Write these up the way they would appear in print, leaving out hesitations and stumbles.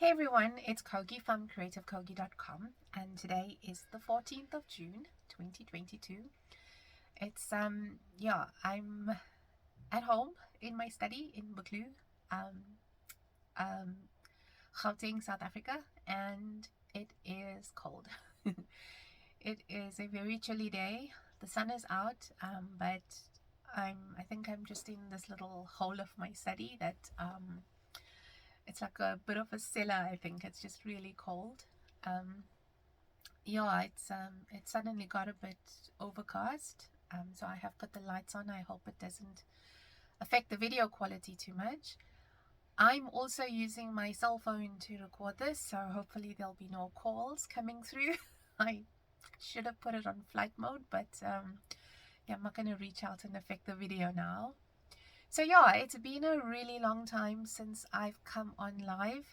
Hey everyone, it's Kogi from creativekogi.com, and today is the 14th of June 2022. It's I'm at home in my study in Buklu, um um Gauteng, South Africa, and it is cold. It is a very chilly day. The sun is out, but I think I'm just in this little hole of my study that it's like a bit of a cellar. I think it's just really cold. Um, it suddenly got a bit overcast. So I have put the lights on. I hope it doesn't affect the video quality too much. I'm also using my cell phone to record this, so hopefully there'll be no calls coming through. I should have put it on flight mode, but yeah, I'm not going to reach out and affect the video now. So yeah, it's been a really long time since I've come on live.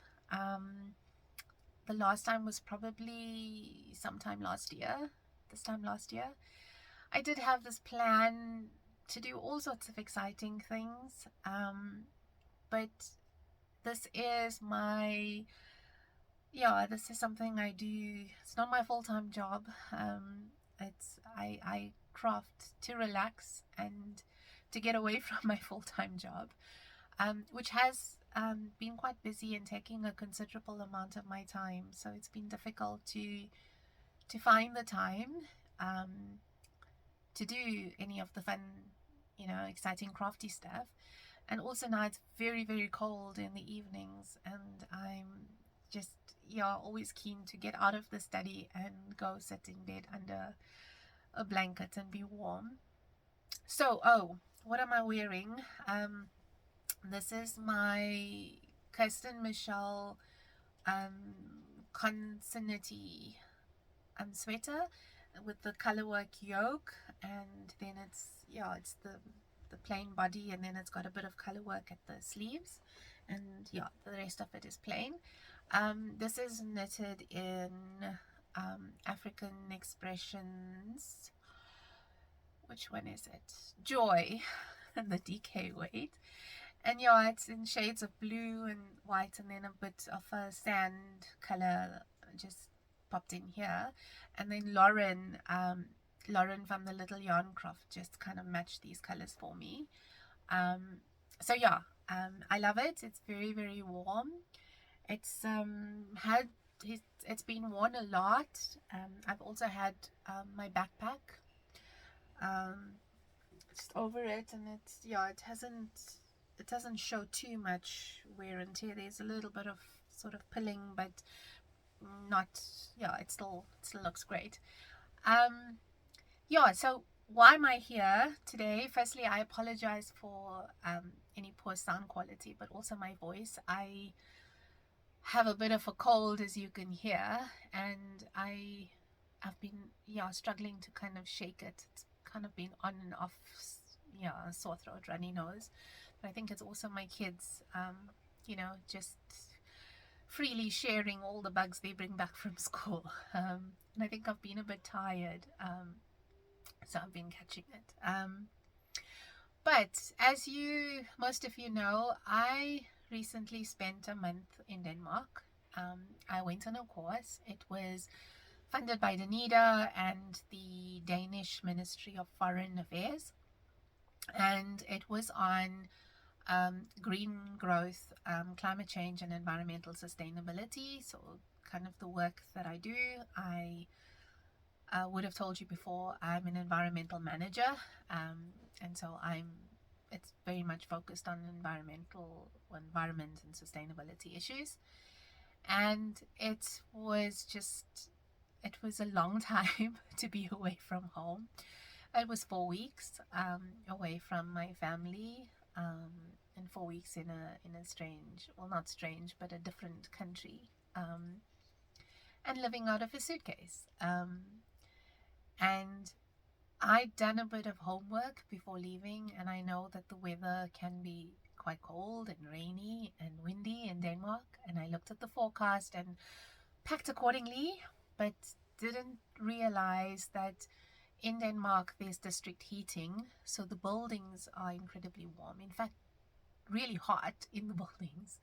The last time was probably sometime last year, this time last year. I did have this plan to do all sorts of exciting things, but this is this is something I do. It's not my full-time job. I craft to relax and to get away from my full-time job, which has been quite busy and taking a considerable amount of my time. So it's been difficult to find the time to do any of the fun, exciting crafty stuff. And also now it's very, very cold in the evenings, and I'm just always keen to get out of the study and go sit in bed under a blanket and be warm. So, what am I wearing? This is my Kirsten Michelle Consinity sweater with the colorwork yoke, and then it's the plain body, and then it's got a bit of colorwork at the sleeves, and the rest of it is plain. This is knitted in African Expressions. Which one is it? Joy, and the DK weight. And it's in shades of blue and white, and then a bit of a sand color just popped in here. And then Lauren from the Little Yarn Craft just kind of matched these colors for me. I love it. It's very, very warm. It's been worn a lot. I've also had my backpack just over it, and it doesn't show too much wear and tear. There's a little bit of sort of pilling, but not, it still looks great. So why am I here today? Firstly, I apologize for any poor sound quality, but also my voice. I have a bit of a cold, as you can hear, and I've been struggling to kind of shake it. It's kind of been on and off, sore throat, runny nose. But I think it's also my kids, just freely sharing all the bugs they bring back from school. And I think I've been a bit tired, so I've been catching it. But as most of you know, I recently spent a month in Denmark. I went on a course. It was funded by Danida and the Danish Ministry of Foreign Affairs, and it was on green growth, climate change, and environmental sustainability. So kind of the work that I do. I would have told you before, I'm an environmental manager, and so it's very much focused on environment and sustainability issues. And it was a long time to be away from home. It was 4 weeks away from my family, and 4 weeks in a strange, well, not strange, but a different country, and living out of a suitcase. And I'd done a bit of homework before leaving, and I know that the weather can be quite cold and rainy and windy in Denmark, and I looked at the forecast and packed accordingly, but didn't realize that in Denmark there's district heating, so the buildings are incredibly warm. In fact, really hot in the buildings.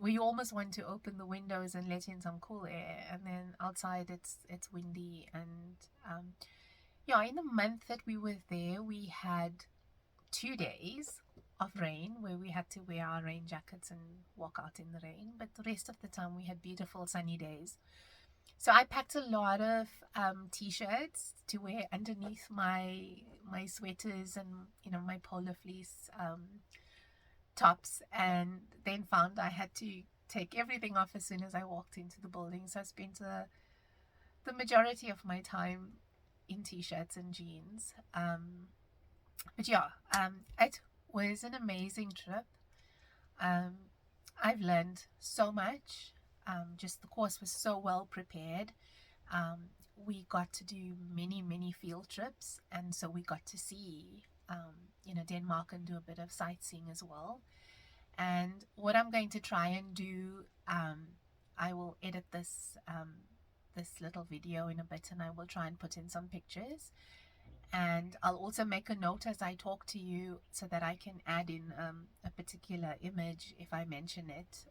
We almost want to open the windows and let in some cool air, and then outside it's windy. And yeah, in the month that we were there, we had 2 days of rain where we had to wear our rain jackets and walk out in the rain, but the rest of the time we had beautiful sunny days. So I packed a lot of t-shirts to wear underneath my sweaters and my polar fleece tops, and then found I had to take everything off as soon as I walked into the building. So I spent the majority of my time in t-shirts and jeans. But yeah, it was an amazing trip. Um, I've learned so much. Just the course was so well prepared. We got to do many field trips, and so we got to see Denmark and do a bit of sightseeing as well. And what I'm going to try and do, I will edit this little video in a bit, and I will try and put in some pictures. And I'll also make a note as I talk to you so that I can add in a particular image if I mention it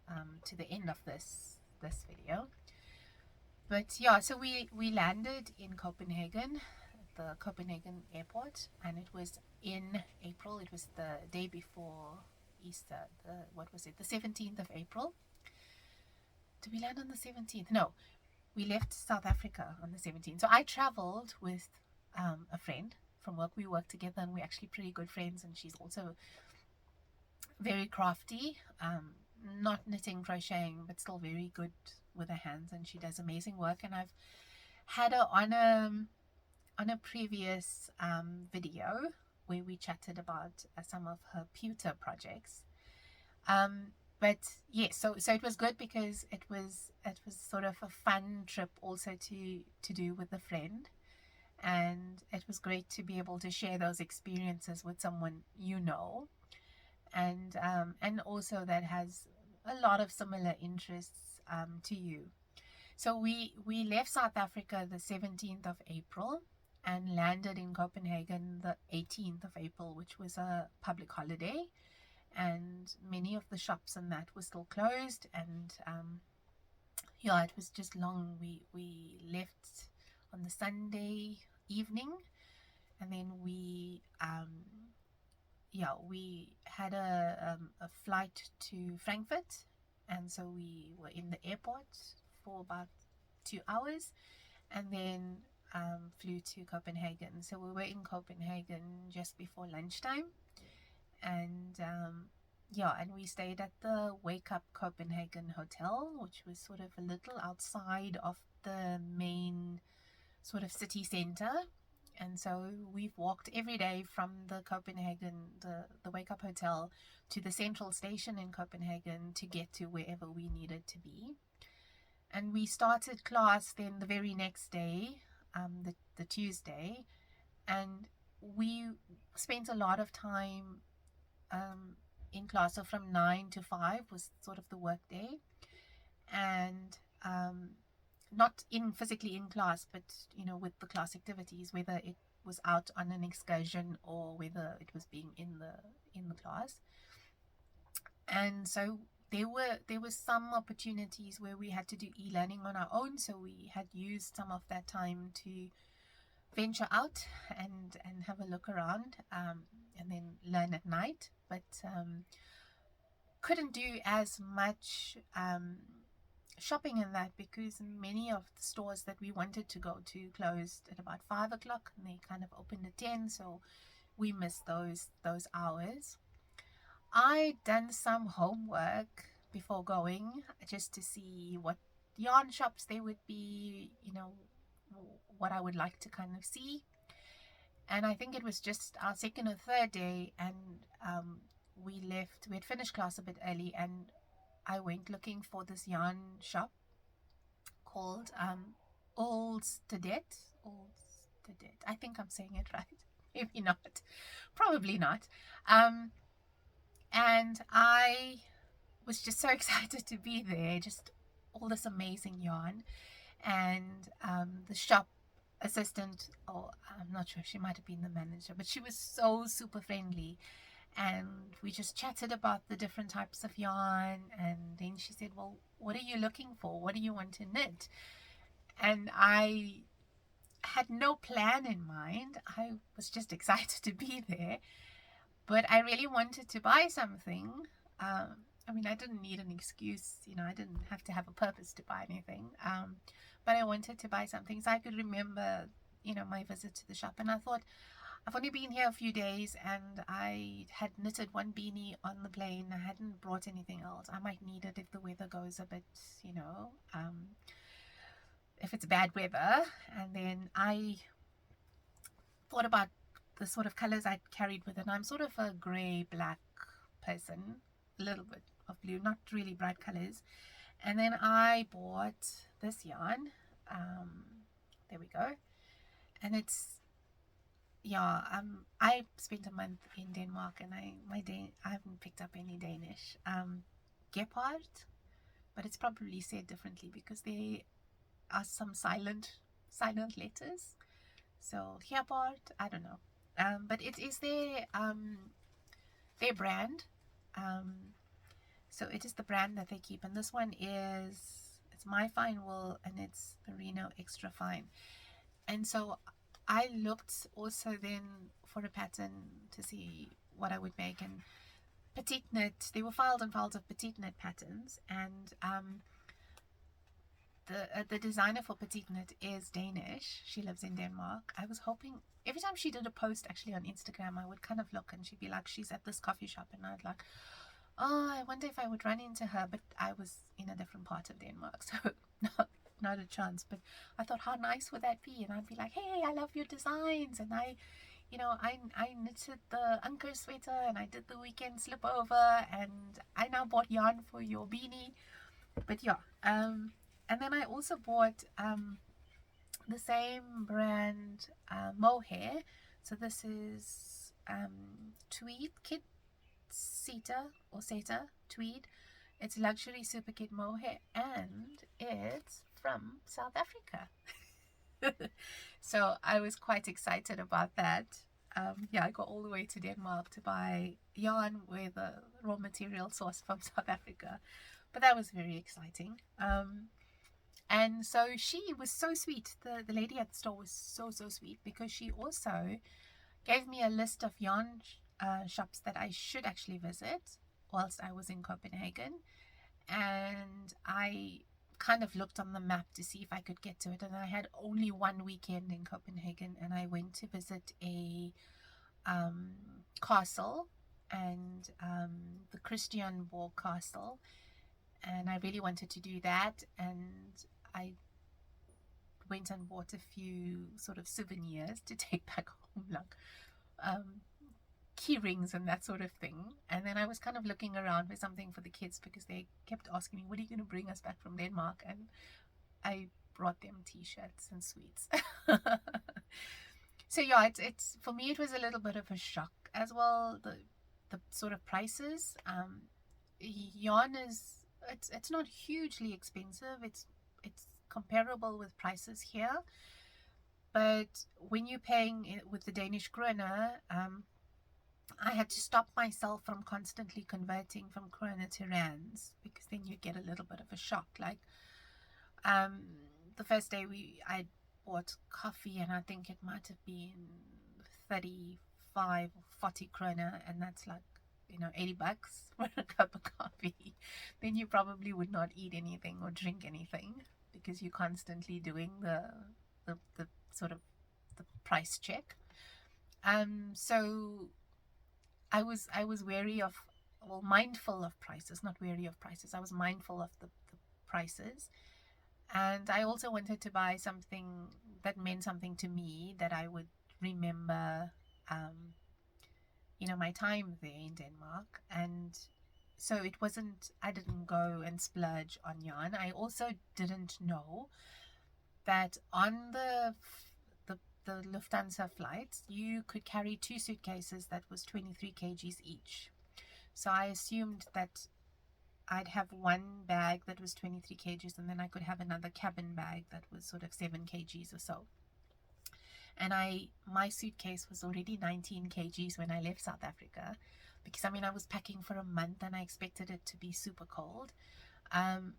to the end of this video. But yeah, so we landed in Copenhagen, the Copenhagen airport, and it was in April. It was the day before Easter. What was it? The 17th of April. Did we land on the 17th? No, we left South Africa on the 17th. So I traveled with a friend from work. We work together, and we're actually pretty good friends, and she's also very crafty, not knitting, crocheting, but still very good with her hands, and she does amazing work. And I've had her on a previous video where we chatted about some of her pewter projects. But yes, so it was good because it was sort of a fun trip also to do with a friend, and it was great to be able to share those experiences with someone and also that has a lot of similar interests to you. So we left South Africa the 17th of April and landed in Copenhagen the 18th of April, which was a public holiday, and many of the shops and that were still closed. And yeah, it was just long. We left on the Sunday evening, and then we had a flight to Frankfurt, and so we were in the airport for about 2 hours, and then flew to Copenhagen. So we were in Copenhagen just before lunchtime, and and we stayed at the Wake Up Copenhagen Hotel, which was sort of a little outside of the main sort of city center. And so we've walked every day from the Wake Up Hotel to the central station in Copenhagen to get to wherever we needed to be. And we started class then the very next day, the Tuesday, and we spent a lot of time in class. So from 9 to 5 was sort of the work day, and not physically in class, but with the class activities, whether it was out on an excursion or whether it was being in the class. And so there were some opportunities where we had to do e-learning on our own, so we had used some of that time to venture out and have a look around, and then learn at night, but couldn't do as much shopping in that because many of the stores that we wanted to go to closed at about 5 o'clock, and they kind of opened at 10, so we missed those hours. I'd done some homework before going just to see what yarn shops there would be, what I would like to kind of see. And I think it was just our second or third day, and we had finished class a bit early, and I went looking for this yarn shop called Olstedet. I think I'm saying it right. Maybe not. Probably not. And I was just so excited to be there. Just all this amazing yarn. And the shop assistant, or I'm not sure, she might have been the manager, but she was so super friendly. and we just chatted about the different types of yarn. And then she said, well, what are you looking for? What do you want to knit? And I had no plan in mind. I was just excited to be there, but I really wanted to buy something. I mean, I didn't need an excuse, I didn't have to have a purpose to buy anything. But I wanted to buy something so I could remember, my visit to the shop. And I thought, I've only been here a few days and I had knitted one beanie on the plane. I hadn't brought anything else. I might need it if the weather goes a bit, if it's bad weather. And then I thought about the sort of colors I'd carried with it. And I'm sort of a grey-black person, a little bit of blue, not really bright colors. And then I bought this yarn. There we go. And it's, I spent a month in Denmark, and I haven't picked up any Danish. Gepard, but it's probably said differently because there are some silent letters. So Gepard, I don't know. But it is their brand. So it is the brand that they keep, and this one it's My Fine Wool, and it's Merino Extra Fine. And so I looked also then for a pattern to see what I would make, and petite knit. There were files and files of petite knit patterns, and the designer for petite knit is Danish. She lives in Denmark. I was hoping every time she did a post actually on Instagram, I would kind of look and she'd be like, she's at this coffee shop, and I'd like, oh, I wonder if I would run into her, but I was in a different part of Denmark, so not a chance. But I thought, how nice would that be? And I'd be like, hey, I love your designs, and I knitted the Anker sweater, and I did the weekend slip over, and I now bought yarn for your beanie. But yeah, and then I also bought the same brand mohair. So this is tweed kit. Seta tweed. It's luxury super kid mohair, and it's from South Africa. So I was quite excited about that. I got all the way to Denmark to buy yarn with a raw material source from South Africa, but that was very exciting. And so she was so sweet. The lady at the store was so sweet, because she also gave me a list of yarn shops that I should actually visit whilst I was in Copenhagen. And I kind of looked on the map to see if I could get to it, and I had only one weekend in Copenhagen, and I went to visit a castle, and the Christianborg castle, and I really wanted to do that. And I went and bought a few sort of souvenirs to take back home, like key rings and that sort of thing. And then I was kind of looking around for something for the kids, because they kept asking me, what are you going to bring us back from Denmark? And I brought them t-shirts and sweets. So yeah, it's for me, it was a little bit of a shock as well, the sort of prices. Yarn is, it's not hugely expensive. It's comparable with prices here, but when you're paying it with the Danish kroner, I had to stop myself from constantly converting from kroner to rands, because then you get a little bit of a shock. Like the first day I bought coffee, and I think it might have been 35 or 40 kroner, and that's like, $80 for a cup of coffee. Then you probably would not eat anything or drink anything, because you're constantly doing the sort of the price check. So I was wary of, well, mindful of prices, not wary of prices. I was mindful of the prices. And I also wanted to buy something that meant something to me, that I would remember, my time there in Denmark. And so it wasn't, I didn't go and splurge on yarn. I also didn't know that on the Lufthansa flights, you could carry 2 suitcases that was 23 kgs each. So I assumed that I'd have one bag that was 23 kgs, and then I could have another cabin bag that was sort of 7 kgs or so. And my suitcase was already 19 kgs when I left South Africa. because I mean I was packing for a month and I expected it to be super cold. Um,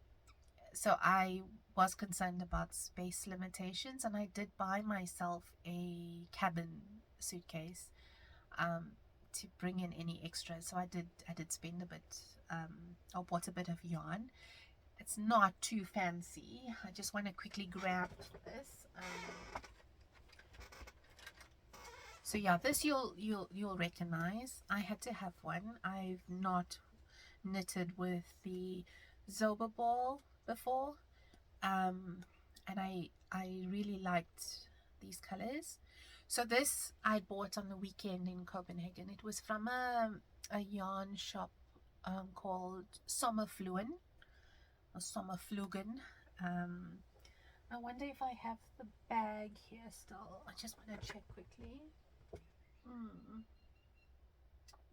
so I was concerned about space limitations, and I did buy myself a cabin suitcase um, to bring in any extras. So I did spend a bit. I bought a bit of yarn. It's not too fancy. I just want to quickly grab this. So yeah, this you'll recognize. I had to have one. I've not knitted with the Zoba ball before, and I really liked these colors. So this I bought on the weekend in Copenhagen. It was from a yarn shop called Sommerfluen or Sommerflugen. Um, I wonder if I have the bag here still. I just want to check quickly.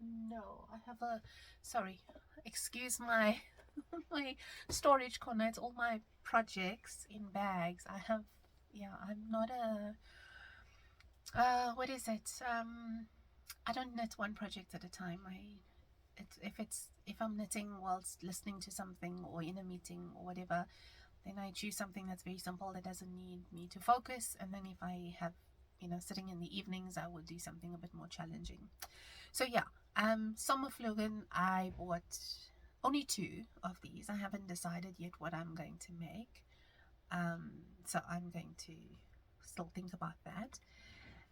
No, I have a. Sorry, excuse my my storage corner. It's all my projects in bags. I have. Yeah, I'm not a. What is it? I don't knit one project at a time. If I'm knitting whilst listening to something or in a meeting or whatever, then I choose something that's very simple that doesn't need me to focus. And then if I have, sitting in the evenings, I would do something a bit more challenging. So yeah, Sommerflogen, I bought only 2 of these. I haven't decided yet what I'm going to make. So I'm going to still think about that.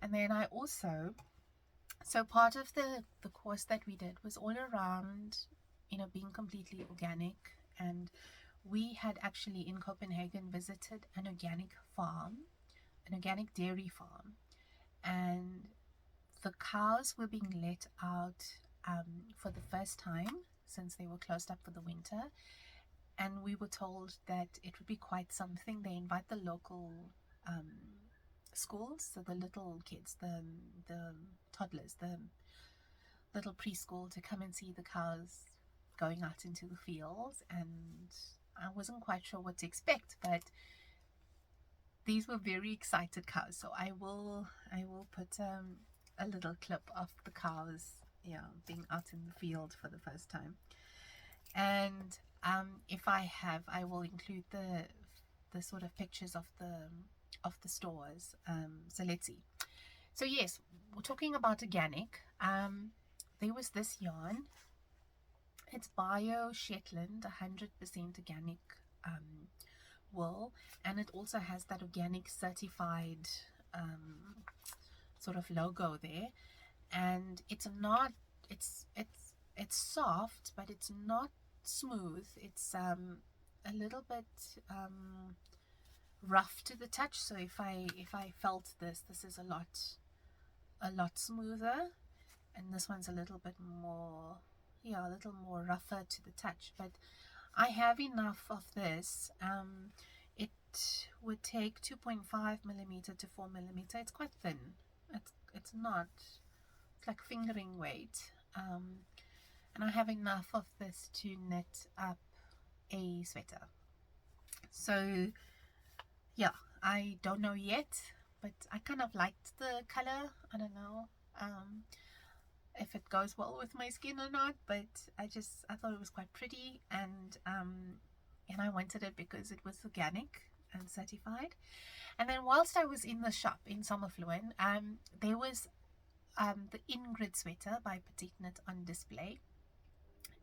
And then I also, so part of the course that we did was all around, being completely organic. And we had actually in Copenhagen visited an organic farm, an organic dairy farm. And the cows were being let out for the first time since they were closed up for the winter. And we were told that it would be quite something. They invite the local schools, so the little kids, the toddlers, the little preschool, to come and see the cows going out into the fields. And I wasn't quite sure what to expect, but these were very excited cows. So I will put a little clip of the cows, being out in the field for the first time. And if I will include the sort of pictures of the stores. So let's see. So yes, we're talking about organic. There was this yarn. It's Bio Shetland, 100% organic wool, and it also has that organic certified sort of logo there. And it's soft, but it's not smooth. It's a little bit rough to the touch. So if I felt this is a lot smoother, and this one's a little bit more, a little more rougher to the touch. But I have enough of this. It would take 2.5 millimeter to 4 millimeter. It's quite thin. It's not. It's like fingering weight. And I have enough of this to knit up a sweater. So yeah, I don't know yet, but I kind of liked the color. I don't know if it goes well with my skin or not, but I thought it was quite pretty, and I wanted it because it was organic and certified. And then whilst I was in the shop in Sommerfluen, there was the Ingrid sweater by Petite Knit on display,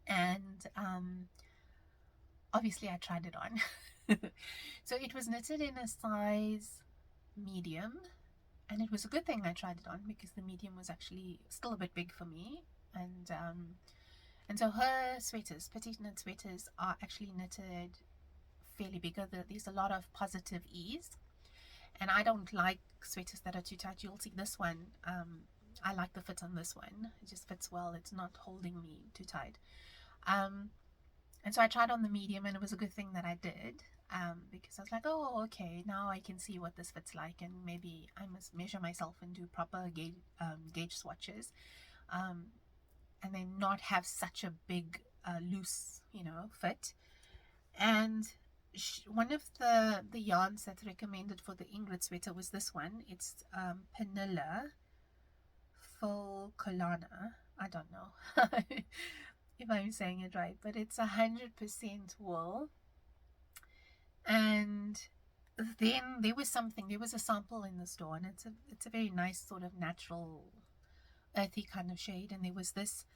and obviously I tried it on. So it was knitted in a size medium, and it was a good thing I tried it on because the medium was actually still a bit big for me. And so her sweaters, Petite Knit sweaters, are actually knitted fairly bigger. There's a lot of positive ease, and I don't like sweaters that are too tight. You'll see this one, I like the fit on this one. It just fits well. It's not holding me too tight. And so I tried on the medium, and it was a good thing that I did, because I was like, oh, okay, now I can see what this fits like, and maybe I must measure myself and do proper gauge swatches, and then not have such a big loose fit. And one of the yarns that's recommended for the Ingrid sweater was this one. It's Panilla Full Colana. I don't know if I'm saying it right, but it's 100% wool. And then there was a sample in the store, and it's a very nice sort of natural, earthy kind of shade. And there was this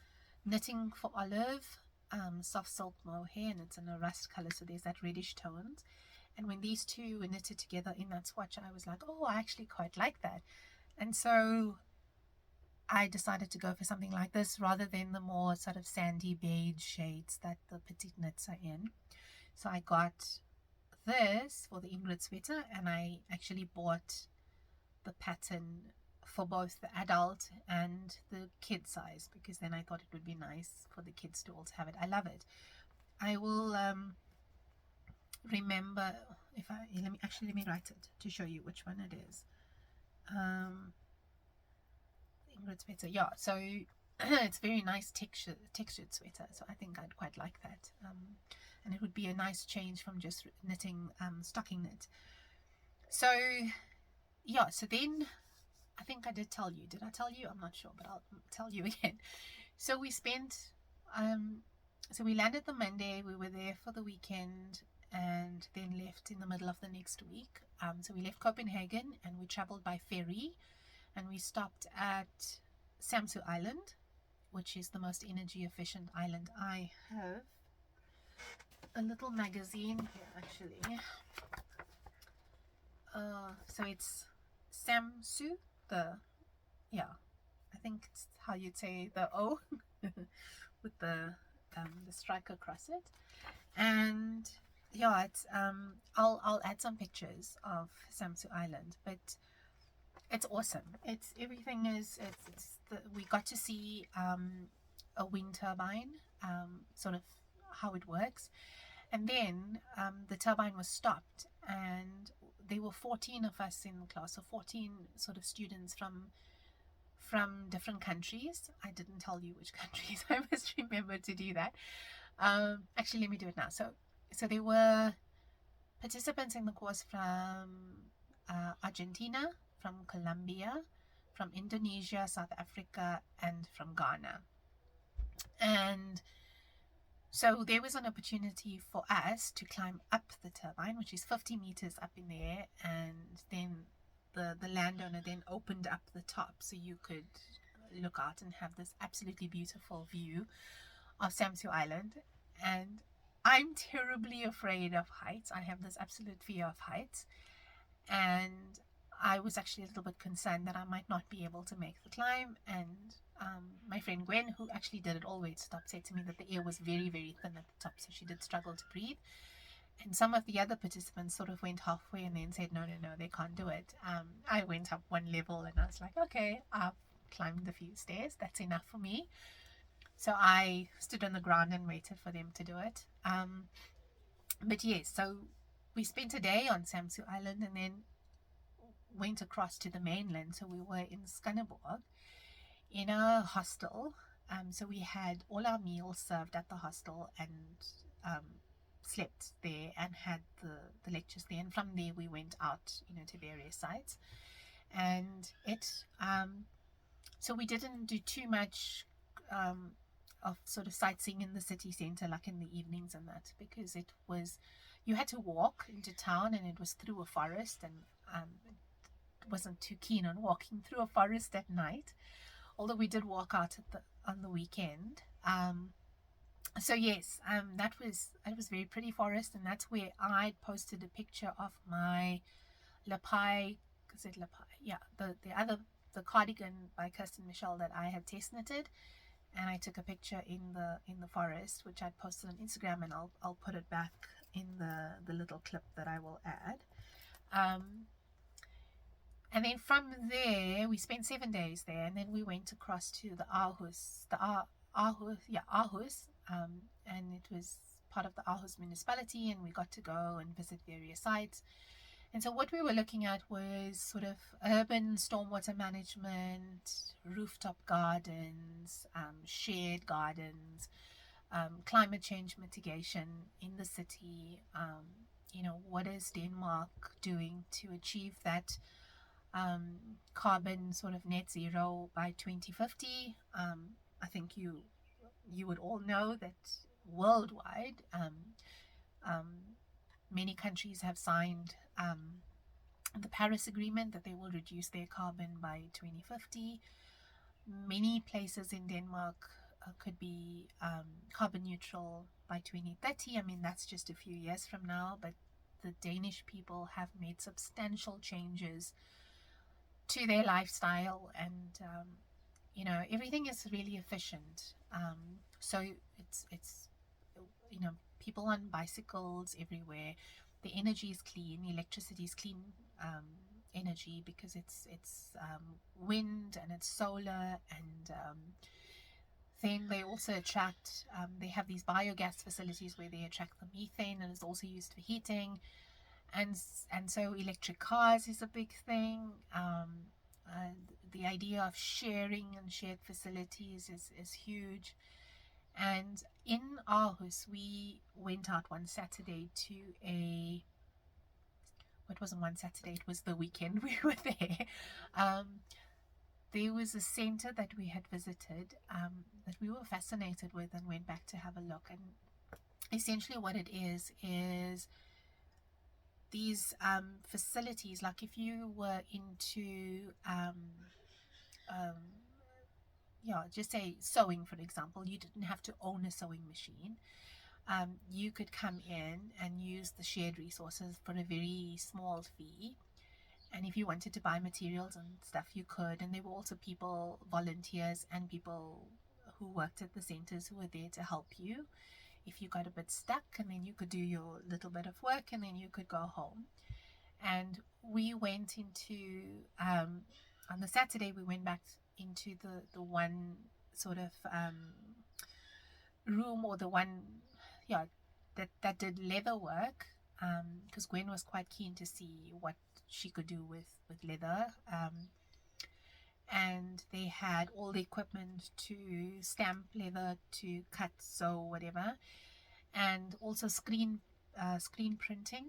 knitting for Olive, soft silk mohair, and it's in a rust color, so there's that reddish tones. And when these two were knitted together in that swatch, I was like, oh, I actually quite like that. And so I decided to go for something like this rather than the more sort of sandy beige shades that the petite knits are in. So I got this for the Ingrid sweater, and I actually bought the pattern for both the adult and the kid size, because then I thought it would be nice for the kids to also have it. I love it. I will remember if I let me write it to show you which one it is. Ingrid sweater, yeah. So it's very nice textured sweater, so I think I'd quite like that. And it would be a nice change from just knitting stocking knit. So yeah, so then I think I did tell you. Did I tell you? I'm not sure, but I'll tell you again. So we spent, so we landed the Monday. We were there for the weekend, and then left in the middle of the next week. So we left Copenhagen, and we traveled by ferry, and we stopped at Samsu Island, which is the most energy efficient island. I have a little magazine here, actually. So it's Samsu, I think it's how you'd say the O with the strike across it. And yeah, it's I'll add some pictures of Samsu Island, but it's awesome. It's everything is we got to see a wind turbine, sort of how it works. And then the turbine was stopped, and there were 14 of us in the class, so 14 sort of students from different countries. I didn't tell you which countries. I must remember to do that. Actually, let me do it now. So there were participants in the course from Argentina, from Colombia, from Indonesia, South Africa, and from Ghana. And so there was an opportunity for us to climb up the turbine, which is 50 meters up in the air, and then the landowner then opened up the top so you could look out and have this absolutely beautiful view of Samsu Island. And I'm terribly afraid of heights. I have this absolute fear of heights, and I was actually a little bit concerned that I might not be able to make the climb. And my friend Gwen, who actually did it all the way to top, said to me that the air was very, very thin at the top, so she did struggle to breathe. And some of the other participants sort of went halfway and then said, no, they can't do it. I went up one level, and I was like, okay, I've climbed a few stairs. That's enough for me. So I stood on the ground and waited for them to do it. But yes, so we spent a day on Samsu Island and then went across to the mainland. So we were in Skanderborg in a hostel. So we had all our meals served at the hostel, and slept there and had the lectures there. And from there we went out, to various sites. And so we didn't do too much of sort of sightseeing in the city center, like in the evenings and that, because you had to walk into town, and it was through a forest, and wasn't too keen on walking through a forest at night, although we did walk out on the weekend. So yes, that was very pretty forest, and that's where I posted a picture of my Lapai, the cardigan by Kirsten Michelle that I had test knitted, and I took a picture in the forest, which I posted on Instagram, and I'll put it back in the little clip that I will add. And then from there, we spent 7 days there, and then we went across to the Aarhus, and it was part of the Aarhus municipality, and we got to go and visit various sites. And so what we were looking at was sort of urban stormwater management, rooftop gardens, shared gardens, climate change mitigation in the city. What is Denmark doing to achieve that carbon sort of net zero by 2050. I think you would all know that worldwide, um, many countries have signed the Paris Agreement that they will reduce their carbon by 2050. Many places in Denmark could be carbon neutral by 2030. I mean, that's just a few years from now, but the Danish people have made substantial changes to their lifestyle, and everything is really efficient. So it's people on bicycles everywhere. The energy is clean. Electricity is clean energy because it's wind and it's solar, and then they also attract. They have these biogas facilities where they attract the methane, and it's also used for heating. And so electric cars is a big thing. The idea of sharing and shared facilities is huge. And in Aarhus, we went out one Saturday to it wasn't one Saturday, it was the weekend we were there. There was a center that we had visited that we were fascinated with and went back to have a look. And essentially what it is these facilities, like if you were into just say sewing, for example, you didn't have to own a sewing machine. You could come in and use the shared resources for a very small fee. And if you wanted to buy materials and stuff, you could. And there were also people, volunteers and people who worked at the centers who were there to help you if you got a bit stuck, and then you could do your little bit of work and then you could go home. And we went into on the Saturday we went back into the one sort of room, or the one that did leather work, because Gwen was quite keen to see what she could do with leather, and they had all the equipment to stamp leather, to cut, sew, whatever, and also screen printing.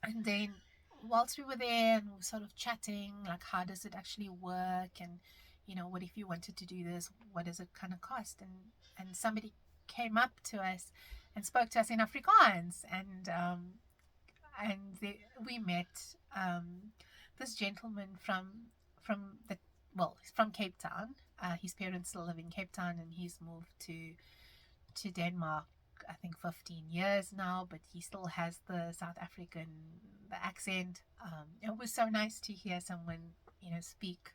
And then whilst we were there and we were sort of chatting, like, how does it actually work, and what if you wanted to do this, what does it kind of cost, and somebody came up to us and spoke to us in Afrikaans, and we met this gentleman from Cape Town. His parents still live in Cape Town, and he's moved to Denmark, I think 15 years now, but he still has the South African accent. It was so nice to hear someone speak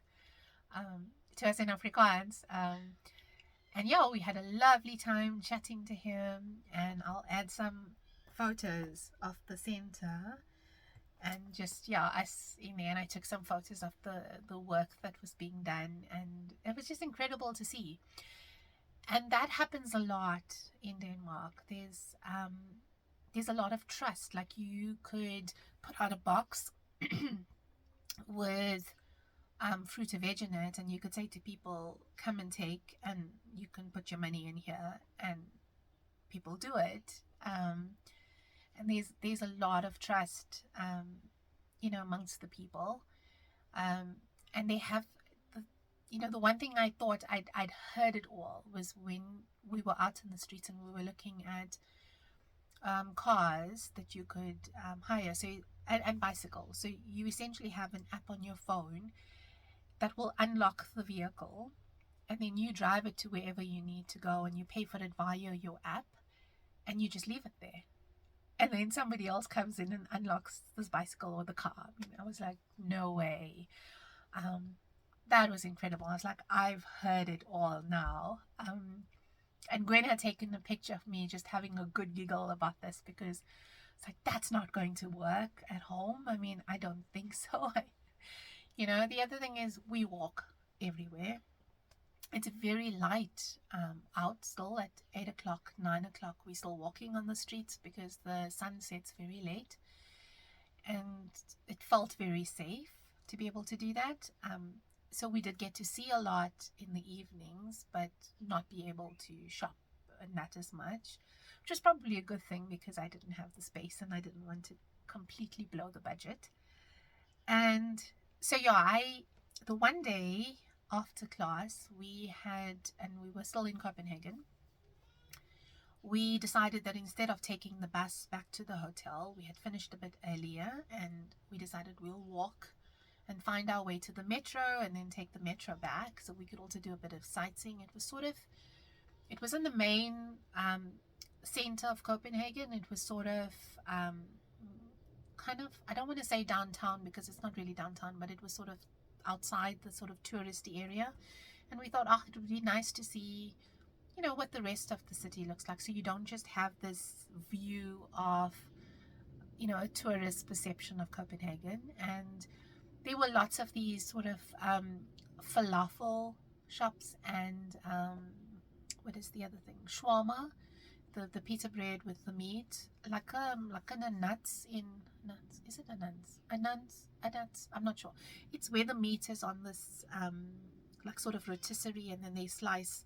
to us in Afrikaans. And we had a lovely time chatting to him, and I'll add some photos of the center, and just us in there. And I took some photos of the work that was being done, and it was just incredible to see. And that happens a lot in Denmark. There's a lot of trust. Like, you could put out a box with fruit or veg in it, and you could say to people, come and take, and you can put your money in here, and people do it. And there's a lot of trust amongst the people, and they have the one thing I thought I'd heard it all was when we were out in the streets and we were looking at cars that you could hire, and bicycles. So you essentially have an app on your phone that will unlock the vehicle, and then you drive it to wherever you need to go, and you pay for it via your app, and you just leave it there. And then somebody else comes in and unlocks this bicycle or the car. I was like, no way. That was incredible. I was like, I've heard it all now. And Gwen had taken a picture of me just having a good giggle about this, because it's like, that's not going to work at home. I mean, I don't think so. The other thing is we walk everywhere. It's very light out still at 8 o'clock, 9 o'clock. We're still walking on the streets because the sun sets very late. And it felt very safe to be able to do that. So we did get to see a lot in the evenings, but not be able to shop not as much, which is probably a good thing because I didn't have the space and I didn't want to completely blow the budget. And So yeah, the one day after class we had, and we were still in Copenhagen, we decided that instead of taking the bus back to the hotel, we had finished a bit earlier, and we decided we'll walk and find our way to the metro and then take the metro back so we could also do a bit of sightseeing. It was in the main center of Copenhagen. It was sort of kind of, I don't want to say downtown because it's not really downtown, but it was sort of outside the sort of touristy area. And we thought, oh, it would be nice to see, what the rest of the city looks like. So you don't just have this view of, a tourist perception of Copenhagen. And there were lots of these sort of falafel shops and what is the other thing? Shawarma, the pizza bread with the meat, like a nuts in nuts. Is it a nuts? A nuts? I'm not sure. It's where the meat is on this like sort of rotisserie, and then they slice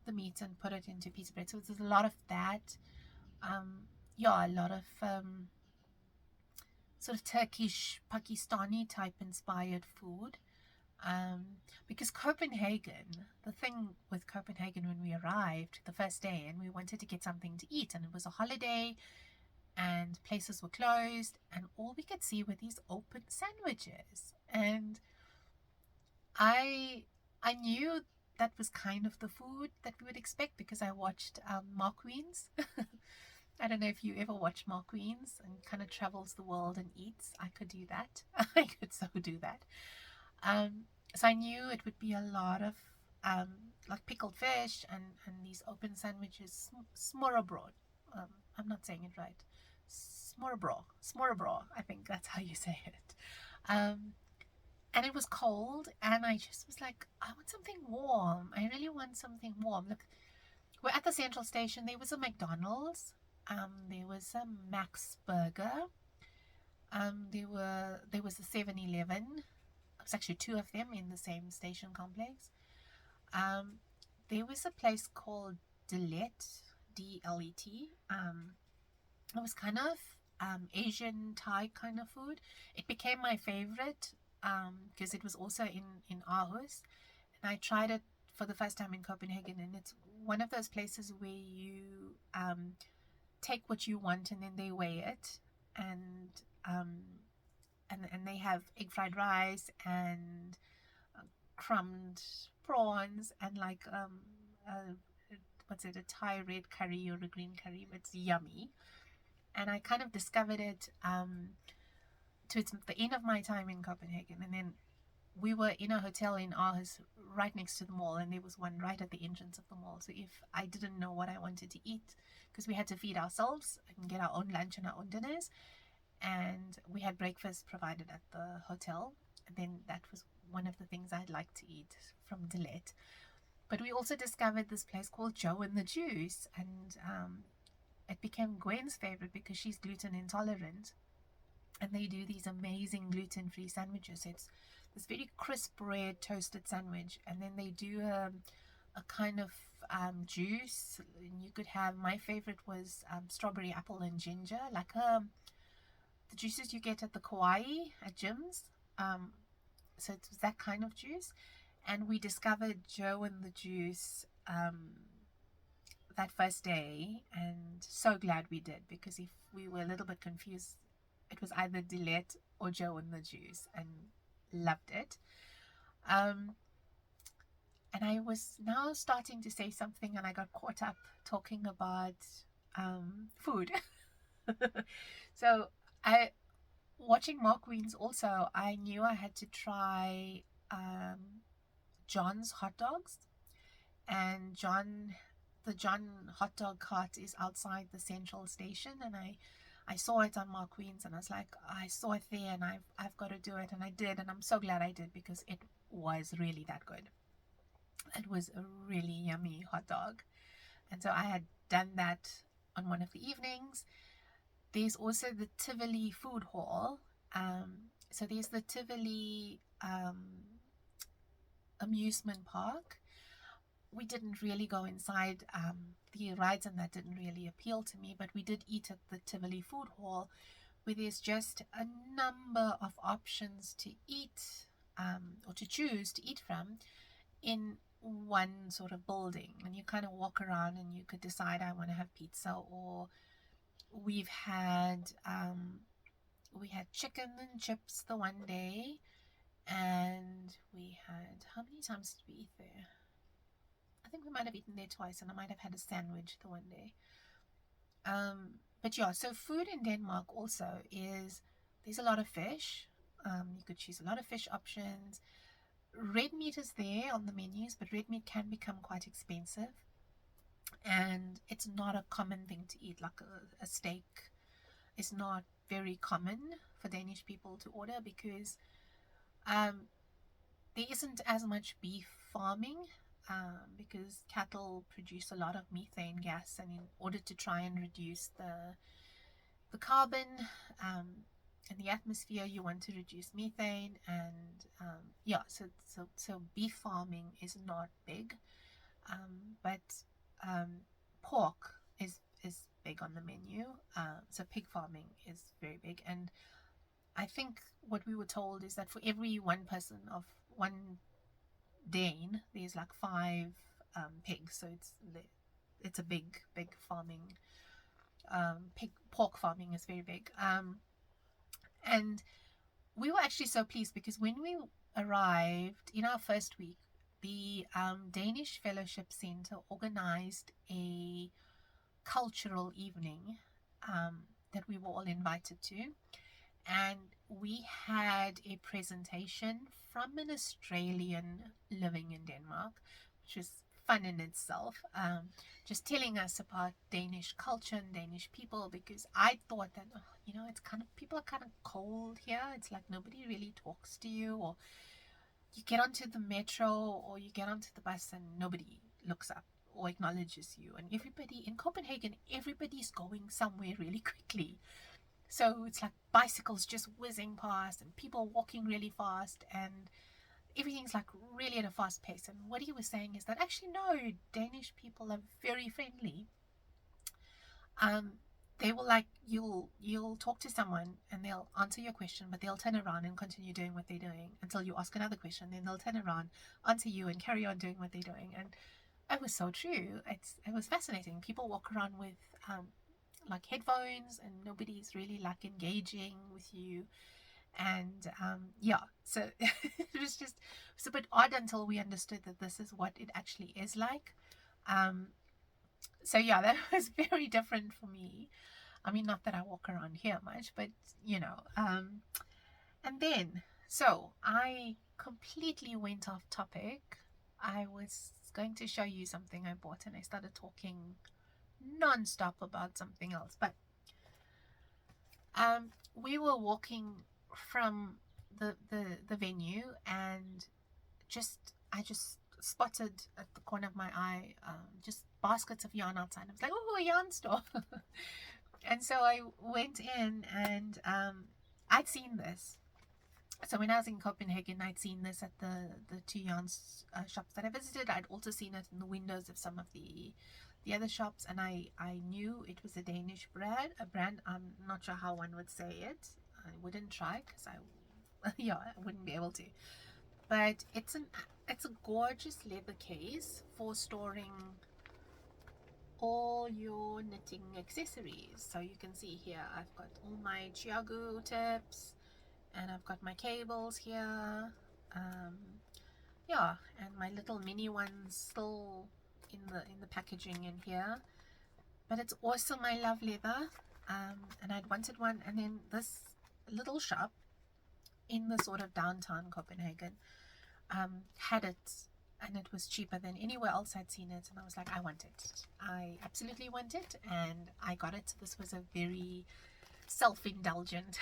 the meat and put it into pizza bread. So there's a lot of that. Yeah, a lot of sort of Turkish, Pakistani type inspired food. Because Copenhagen, the thing with Copenhagen when we arrived the first day and we wanted to get something to eat, and it was a holiday and places were closed, and all we could see were these open sandwiches. And I knew that was kind of the food that we would expect because I watched Mark Queens. I don't know if you ever watch Mark Queens and kind of travels the world and eats. I could do that. I could so do that. So I knew it would be a lot of like pickled fish and these open sandwiches, smørrebrød. I'm not saying it right. Smørrebrød. I think that's how you say it. And it was cold, and I just was like, I want something warm. I really want something warm. Look, we're at the central station. There was a McDonald's. There was a Max Burger. There was a 7-Eleven. It was actually two of them in the same station complex. There was a place called Delet, D-L-E-T. It was kind of Asian Thai kind of food. It became my favorite because it was also in Aarhus, and I tried it for the first time in Copenhagen, and it's one of those places where you take what you want and then they weigh it, and they have egg fried rice and crumbed prawns and like what's it, a Thai red curry or a green curry. It's yummy, and I kind of discovered it towards the end of my time in Copenhagen, and then we were in a hotel in Aarhus right next to the mall, and there was one right at the entrance of the mall. So if I didn't know what I wanted to eat, because we had to feed ourselves and get our own lunch and our own dinners, and we had breakfast provided at the hotel, then that was one of the things I'd like to eat from Delet. But we also discovered this place called Joe and the Juice, and it became Gwen's favorite because she's gluten intolerant, and they do these amazing gluten-free sandwiches. It's this very crisp red toasted sandwich, and then they do a kind of juice. You could have, my favorite was strawberry, apple, and ginger, like the juices you get at the Kauai at gyms. So it was that kind of juice, and we discovered Joe and the Juice that first day, and so glad we did, because if we were a little bit confused, it was either Delet or Joe and the Juice, and loved it. And I was now starting to say something, and I got caught up talking about food. So watching Mark Queens also, I knew I had to try John's hot dogs, and the John hot dog cart is outside the central station, and I saw it on Mark Queens, and I was like, I saw it there, and I've got to do it, and I did, and I'm so glad I did, because it was really that good. It was a really yummy hot dog, and so I had done that on one of the evenings. There's also the Tivoli food hall. So there's the Tivoli amusement park. We didn't really go inside. The rides and that didn't really appeal to me, but we did eat at the Tivoli food hall, where there's just a number of options to eat or to choose to eat from in one sort of building, and you kind of walk around and you could decide, I want to have pizza, or we've had we had chicken and chips the one day, and we had, how many times did we eat there? I think we might have eaten there twice, and I might have had a sandwich the one day. But yeah, so food in Denmark also is, there's a lot of fish. You could choose a lot of fish options. Red meat is there on the menus, but red meat can become quite expensive, and it's not a common thing to eat. Like a steak is not very common for Danish people to order, because there isn't as much beef farming, because cattle produce a lot of methane gas, and in order to try and reduce the carbon in the atmosphere, you want to reduce methane, and yeah, so beef farming is not big, but pork is big on the menu. So pig farming is very big, and I think what we were told is that for every one person of one Dane, there's like 5 pigs. So it's a big farming. Pork farming is very big. And we were actually so pleased, because when we arrived in our first week, the Danish Fellowship Center organized a cultural evening that we were all invited to. And we had a presentation from an Australian living in Denmark, which was fun in itself, just telling us about Danish culture and Danish people, because I thought that, it's kind of, people are kind of cold here. It's like nobody really talks to you, or you get onto the metro or you get onto the bus and nobody looks up or acknowledges you. And everybody in Copenhagen, everybody's going somewhere really quickly. So it's like bicycles just whizzing past and people walking really fast, and everything's like really at a fast pace. And what he was saying is that actually, no, Danish people are very friendly. They will, like, you'll talk to someone and they'll answer your question, but they'll turn around and continue doing what they're doing until you ask another question. Then they'll turn around, answer you, and carry on doing what they're doing. And it was so true. It was fascinating. People walk around with like headphones, and nobody's really like engaging with you. And yeah, so it's a bit odd until we understood that this is what it actually is like. So yeah, that was very different for me. I mean, not that I walk around here much, but and then, so I completely went off topic. I was going to show you something I bought, and I started talking non-stop about something else. But we were walking from the venue, and I just spotted at the corner of my eye just baskets of yarn outside. I was like, oh, a yarn store. And so I went in, and I'd seen this. So when I was in Copenhagen, I'd seen this at the 2 yarn shops that I visited. I'd also seen it in the windows of some of the other shops, and I knew it was a Danish brand. I'm not sure how one would say it. I wouldn't try, because I wouldn't be able to. But it's a gorgeous leather case for storing all your knitting accessories. So you can see here, I've got all my chiagu tips, and I've got my cables here. Yeah, and my little mini ones still in the packaging in here. But it's awesome. I love leather, and I'd wanted one. And then this little shop in the sort of downtown Copenhagen had it, and it was cheaper than anywhere else I'd seen it. And I was like, I want it. I absolutely want it, and I got it. This was a very self-indulgent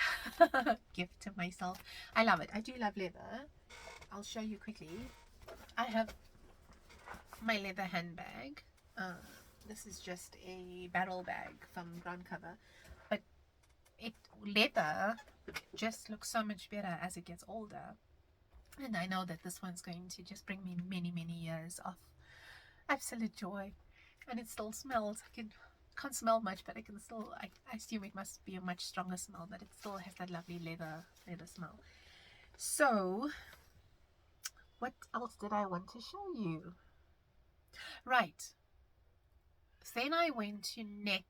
gift to myself. I love it. I do love leather. I'll show you quickly. I have my leather handbag. This is just a barrel bag from Ground Cover, but leather just looks so much better as it gets older. And I know that this one's going to just bring me many, many years of absolute joy. And it still smells. Can't smell much, but I can still, I assume it must be a much stronger smell, but it still has that lovely leather smell. So What else did I want to show you? Right. Then I went to Net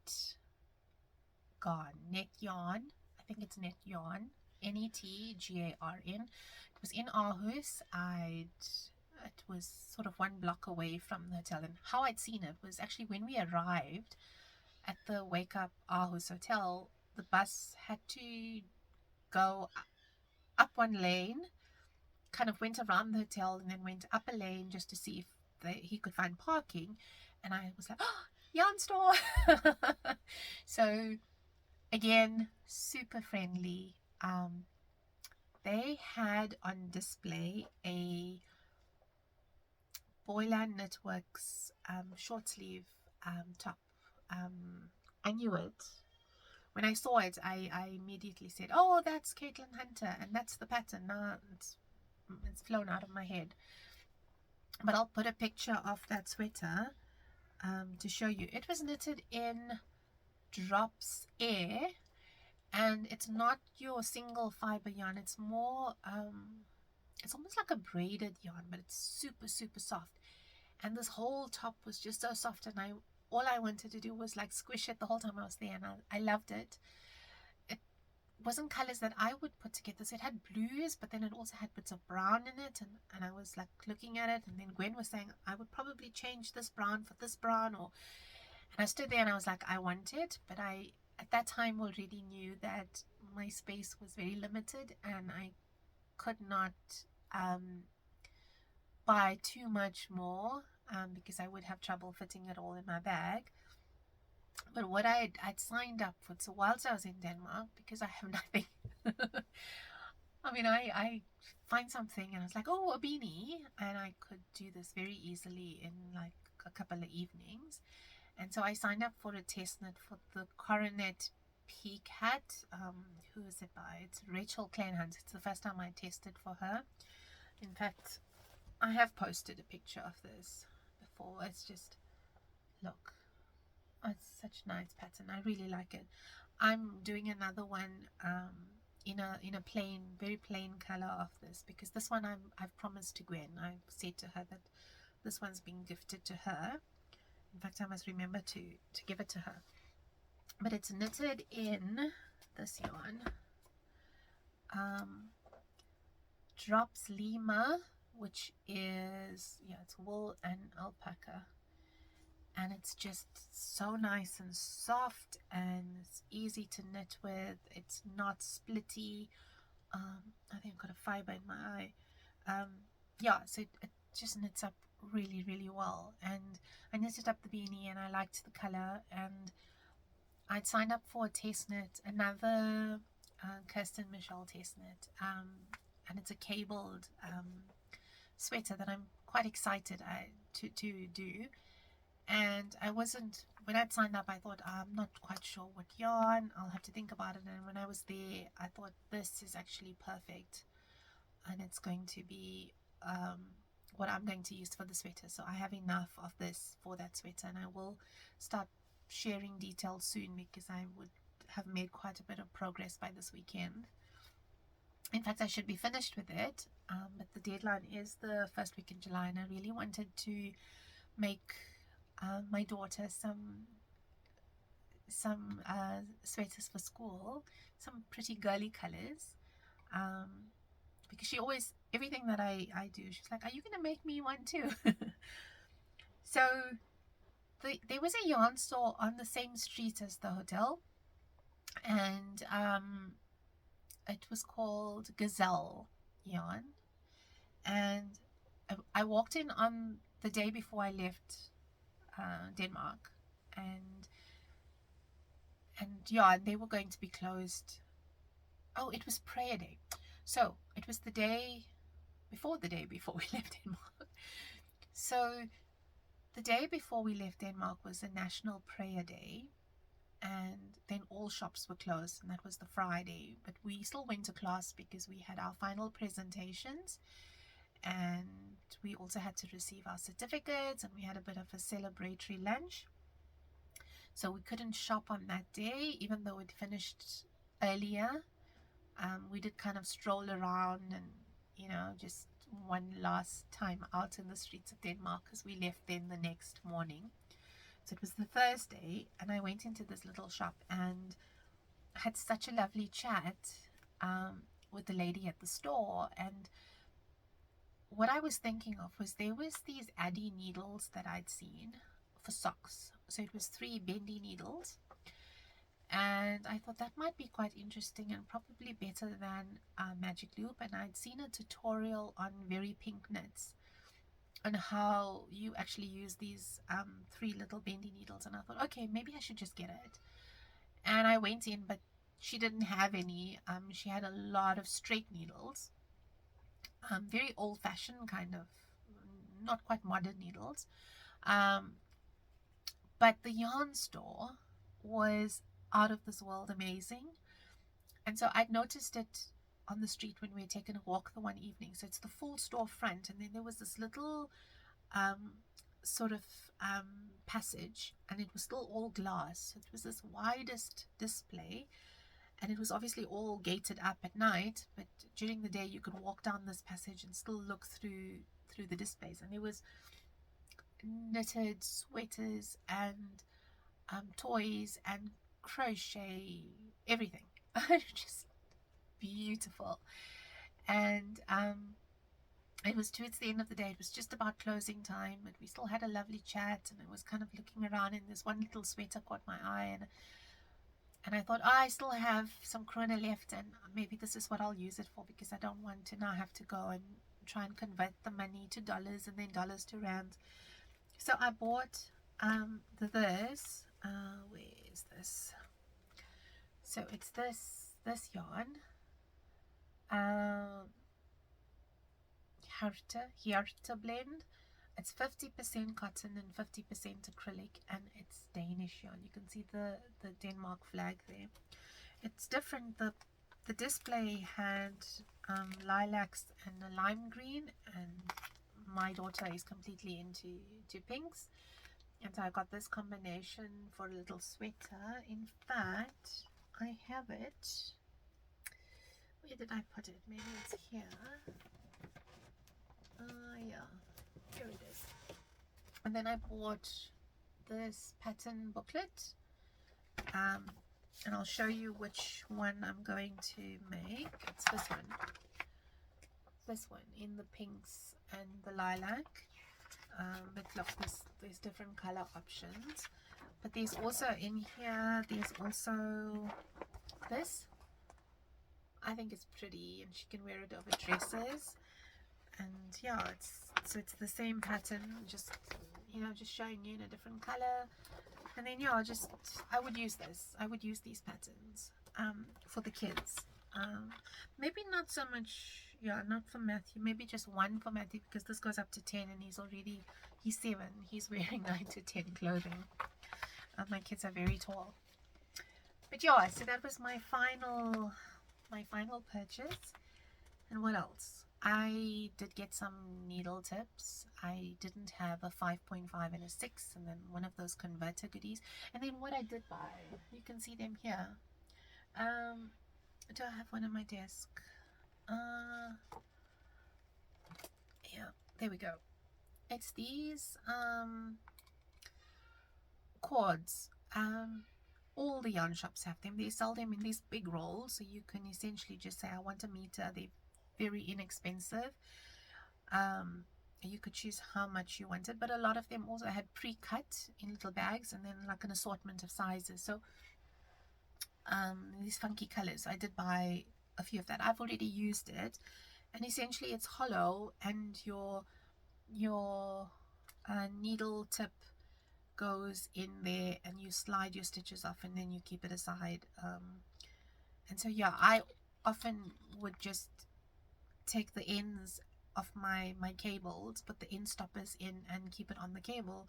Yarn. I think it's Net Yarn. Netgarn. It was in Aarhus. It was sort of 1 block away from the hotel. And how I'd seen it was actually when we arrived at the Wake Up Aarhus Hotel, the bus had to go up one lane, kind of went around the hotel and then went up a lane just to see if he could find parking. And I was like, oh, yarn store. So again, super friendly. They had on display a Boylan Knitworks short sleeve top. I knew it. When I saw it, I immediately said, oh, that's Caitlin Hunter, and that's the pattern. Now it's flown out of my head. But I'll put a picture of that sweater to show you. It was knitted in Drops Air, and it's not your single fiber yarn. It's more, it's almost like a braided yarn, but it's super, super soft. And this whole top was just so soft, and all I wanted to do was like squish it the whole time I was there, and I loved it. It wasn't colors that I would put together. So it had blues, but then it also had bits of brown in it, and I was like looking at it, and then Gwen was saying I would probably change this brown for this brown, and I stood there and I was like, I want it, but I at that time already knew that my space was very limited and I could not buy too much more because I would have trouble fitting it all in my bag. But what I'd signed up for, so whilst I was in Denmark, because I have nothing, I mean, I find something and I was like, oh, a beanie, and I could do this very easily in like a couple of evenings. And so I signed up for a test knit for the Coronet Peak hat. Who is it by? It's Rachel Kleinhans. It's the first time I tested for her. In fact, I have posted a picture of this before. It's just, look, it's such a nice pattern. I really like it. I'm doing another one in a plain, very plain color of this, because this one I've promised to Gwen. I've said to her that this one's been gifted to her. In fact, I must remember to give it to her. But it's knitted in this yarn. Drops Lima, which is, yeah, it's wool and alpaca. And it's just so nice and soft, and it's easy to knit with. It's not splitty. I think I've got a fiber in my eye. Yeah, so it just knits up really, really well. And I knitted up the beanie and I liked the color, and I'd signed up for a test knit, another Kirsten Michelle test knit, and it's a cabled sweater that I'm quite excited to do. And I wasn't, when I'd signed up, I thought, I'm not quite sure what yarn, I'll have to think about it. And when I was there, I thought, this is actually perfect, and it's going to be what I'm going to use for the sweater. So I have enough of this for that sweater, and I will start sharing details soon, because I would have made quite a bit of progress by this weekend. In fact, I should be finished with it, but the deadline is the first week in July, and I really wanted to make my daughter some sweaters for school, some pretty girly colors, because she always, everything that I do, she's like, are you gonna make me one too? So there was a yarn store on the same street as the hotel, and it was called Gazelle Yarn, and I walked in on the day before I left Denmark, and yeah, they were going to be closed. Oh, it was prayer day, so it was the day before we left Denmark. So the day before we left Denmark was a national prayer day, and then all shops were closed, and that was the Friday. But we still went to class because we had our final presentations, and we also had to receive our certificates, and we had a bit of a celebratory lunch. So we couldn't shop on that day, even though it finished earlier. We did kind of stroll around and, you know, just one last time out in the streets of Denmark because we left then the next morning. So it was the Thursday, and I went into this little shop and had such a lovely chat with the lady at the store. And what I was thinking of was there was these Addy needles that I'd seen for socks. So it was 3 bendy needles. And I thought that might be quite interesting and probably better than Magic Loop. And I'd seen a tutorial on Very Pink Knits on how you actually use these 3 little bendy needles. And I thought, okay, maybe I should just get it. And I went in, but she didn't have any. She had a lot of straight needles, very old-fashioned kind of, not quite modern needles. But the yarn store was out of this world amazing. And so I'd noticed it on the street when we had taken a walk the one evening. So it's the full store front, and then there was this little sort of passage, and it was still all glass. So it was this widest display, and it was obviously all gated up at night, but during the day you could walk down this passage and still look through the displays. And there was knitted sweaters and toys and crochet, everything. Just beautiful. And it was towards the end of the day. It was just about closing time, but we still had a lovely chat, and I was kind of looking around, and this one little sweater caught my eye, and I thought, oh, I still have some krona left, and maybe this is what I'll use it for, because I don't want to now have to go and try and convert the money to dollars and then dollars to rands. So I bought this. Where is this? So it's this yarn. Hjerte blend. It's 50% cotton and 50% acrylic, and it's Danish yarn. You can see the Denmark flag there. It's different. The display had lilacs and a lime green, and my daughter is completely into pinks, and so I got this combination for a little sweater. In fact, I have it. Where did I put it? Maybe it's here. Yeah, here it is. And then I bought this pattern booklet, and I'll show you which one I'm going to make. It's this one in the pinks and the lilac. But look, there's different color options. But there's also in here, there's also this. I think it's pretty, and she can wear it over dresses. And yeah, it's the same pattern, just showing you in a different color. And then yeah, I would use this. I would use these patterns for the kids. Maybe not so much, not for Matthew. Maybe just one for Matthew, because this goes up to 10, and he's 7. He's wearing 9 to 10 clothing. My kids are very tall. But yeah, so that was my final purchase. And what else? I did get some needle tips. I didn't have a 5.5 and a 6, and then one of those converter goodies. And then what I did buy, you can see them here. Do I have one on my desk? Yeah, there we go. It's these cords. All the yarn shops have them. They sell them in these big rolls, so you can essentially just say, I want a meter. They're very inexpensive. You could choose how much you wanted, but a lot of them also had pre-cut in little bags, and then like an assortment of sizes. So these funky colors, I did buy a few of that. I've already used it, and essentially it's hollow, and your needle tip goes in there, and you slide your stitches off, and then you keep it aside. And so yeah, I often would just take the ends of my cables, put the end stoppers in, and keep it on the cable.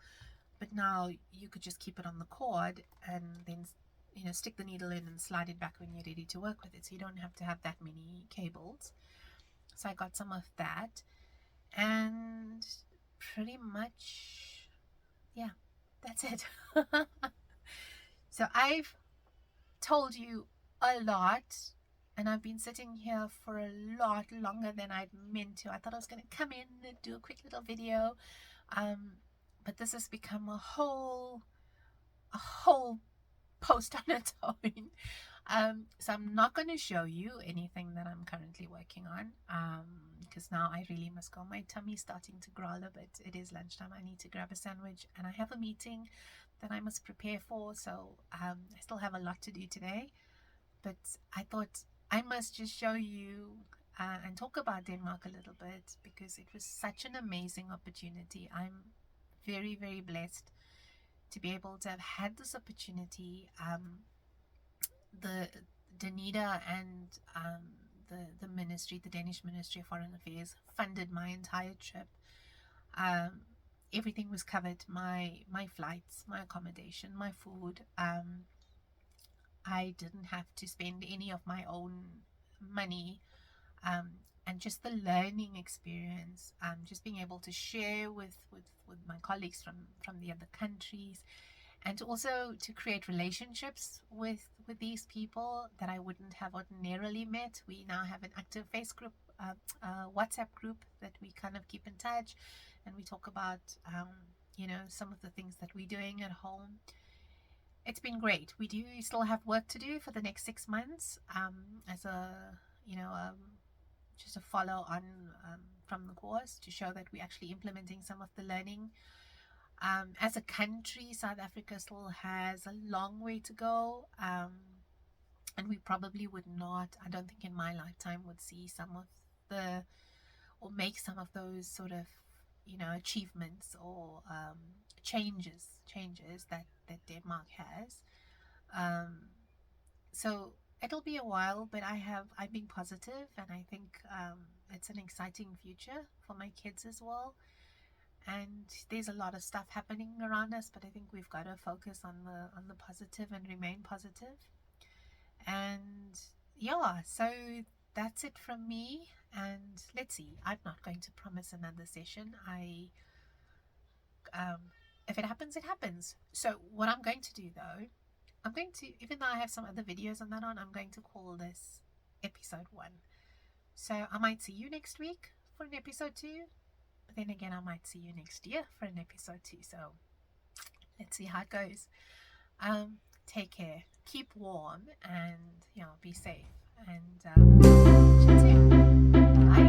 But now you could just keep it on the cord, and then stick the needle in and slide it back when you're ready to work with it, so you don't have to have that many cables. So I got some of that, and pretty much, yeah, that's it. So I've told you a lot, and I've been sitting here for a lot longer than I'd meant to. I thought I was going to come in and do a quick little video, but this has become a whole post on its own. So I'm not going to show you anything that I'm currently working on, because now I really must go. My tummy's starting to growl a bit. It is lunchtime. I need to grab a sandwich, and I have a meeting that I must prepare for. So I still have a lot to do today, but I thought I must just show you and talk about Denmark a little bit, because it was such an amazing opportunity. I'm very, very blessed to be able to have had this opportunity. The Danida and the ministry, the Danish Ministry of Foreign Affairs, funded my entire trip. Everything was covered: my flights, my accommodation, my food. I didn't have to spend any of my own money, and just the learning experience, just being able to share with my colleagues from the other countries, and also to create relationships with these people that I wouldn't have ordinarily met. We now have an active WhatsApp group that we kind of keep in touch, and we talk about some of the things that we're doing at home. It's been great. We do still have work to do for the next 6 months, as just a follow on from the course, to show that we're actually implementing some of the learning. As a country, South Africa still has a long way to go, and we probably would not, I don't think in my lifetime, would see or make some of those sort of achievements or changes that Denmark has. So it'll be a while, but I've been positive, and I think it's an exciting future for my kids as well. And there's a lot of stuff happening around us, but I think we've got to focus on the positive and remain positive. And yeah, so that's it from me. And let's see, I'm not going to promise another session. If it happens, it happens. So what I'm going to do though, even though I have some other videos on that I'm going to call this episode 1. So I might see you next week for an episode 2. But then again, I might see you next year for an episode 2. So let's see how it goes. Take care, keep warm, and be safe. And chat soon. Bye.